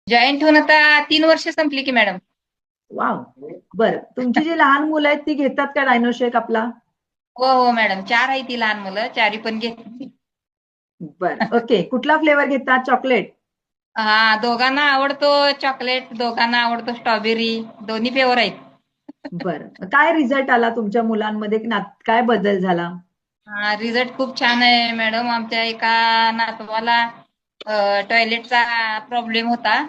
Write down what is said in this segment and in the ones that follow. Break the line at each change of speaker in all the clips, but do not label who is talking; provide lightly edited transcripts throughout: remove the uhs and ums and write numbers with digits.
Joint होऊन आता 3 वर्ष संपली की मॅडम.
वाव. बरं, तुमची जी लहान मुलं आहेत ती घेतात का डायनोशेक आपला?
हो हो मॅडम, 4 आहे ती लहान मुलं, 4ही पण घेतली.
बरं, ओके. कुठला फ्लेवर घेतात? चॉकलेट?
हा, दोघांना आवडतो चॉकलेट, दोघांना आवडतो स्ट्रॉबेरी, दोन्ही फ्लेवर आहेत.
बरं, काय रिझल्ट आला तुमच्या मुलांमध्ये? काय बदल झाला?
हा, रिझल्ट खूप छान आहे मॅडम. आमच्या एका नातवाला टॉयलेटचा प्रॉब्लेम होता.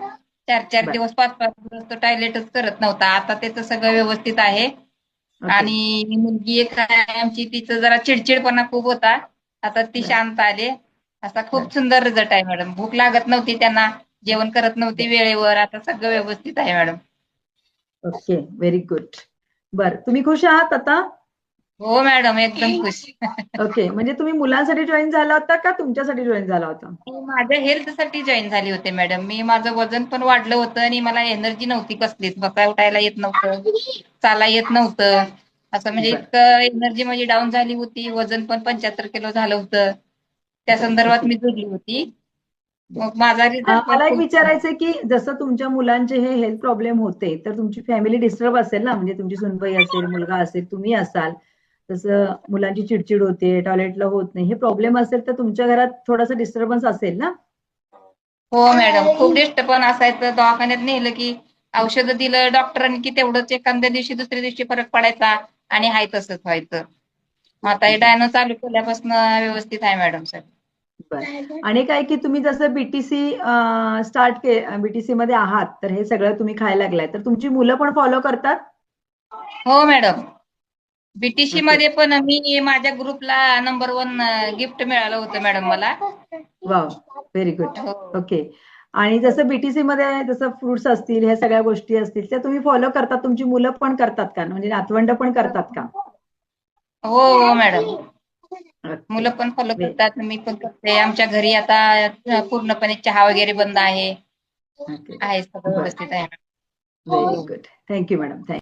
4-4
बरं.
दिवस 5-5 दिवस तो टॉयलेटच करत नव्हता. आता त्याचं सगळं व्यवस्थित आहे.
ओके.
आणि मुलगी एक आहे आमची, तिचं जरा चिडचिडपणा खूप होता. आता ती
बरं.
शांत आले. असा
बरं.
खूप सुंदर रिझल्ट आहे मॅडम. भूक लागत नव्हती त्यांना, जेवण करत नव्हती
बरं.
वेळेवर. आता सगळं व्यवस्थित आहे मॅडम.
Okay, very good. बरं, तुम्ही खुश आहात आता?
हो मॅडम, एकदम खुश.
ओके, म्हणजे तुम्ही मुलांसाठी जॉईन झाला होता का तुमच्यासाठी जॉईन झाला होता?
मी माझ्या हेल्थसाठी जॉईन झाली होते मॅडम. माझं वजन पण वाढलं होतं आणि मला एनर्जी नव्हती कसलीच. बसाय उठायला येत नव्हतं, चाला येत नव्हतं. असं म्हणजे
बरं.
इतकं एनर्जी माझी डाऊन झाली होती. वजन पण 75 किलो झालं होतं. त्या
बरं.
संदर्भात
ओके.
मी जोडली होती. मग माझा रिझल्ट पण
मला एक
खूप छान.
विचारायचं की जसं तुमच्या मुलांचे हे हेल्थ प्रॉब्लेम होते, तर तुमची फॅमिली डिस्टर्ब असेल ना, म्हणजे तुमची सुनबाई असेल, मुलगा असेल, तुम्ही असाल. तसं मुलांची चिडचिड होते, टॉयलेटला होत नाही, हे प्रॉब्लेम असेल तर तुमच्या घरात थोडासा डिस्टर्बन्स असेल ना?
हो मॅडम, खूप डिस्टर्ब पण असायचं. दवाखान्यात नेलं की औषधं दिलं डॉक्टरांनी की तेवढंच एखाद्या दिवशी दुसऱ्या दिवशी फरक पडायचा आणि हाय तसंच व्हायचं. मग आता हे डायनो चालू केल्यापासून व्यवस्थित आहे मॅडम सगळं.
बरं. आणि काय की तुम्ही जसं बीटीसी स्टार्ट के बीटीसी मध्ये आहात, तर हे सगळं तुम्ही खायला लागलाय, तर तुमची मुलं पण फॉलो करतात?
हो मॅडम, बीटीसी
ओके.
मध्ये पण मी माझ्या ग्रुपला नंबर 1 गिफ्ट मिळालं होतं मॅडम मला.
Wow, very good.
हो
ओके. आणि जसं बीटीसी मध्ये जसं फ्रुट्स असतील, ह्या सगळ्या गोष्टी असतील, त्या तुम्ही फॉलो करतात, तुमची मुलं पण करतात का? म्हणजे नातवंड पण करतात का?
हो हो मॅडम,
ओके.
मुलं पण फॉलो करतात, मी पण करते. आमच्या घरी आता पूर्णपणे चहा वगैरे बंद आहे.
ओके.
आहे सगळं
बरं.
व्यवस्थित आहे.
व्हेरी
हो.
Good. Thank you madam. Thank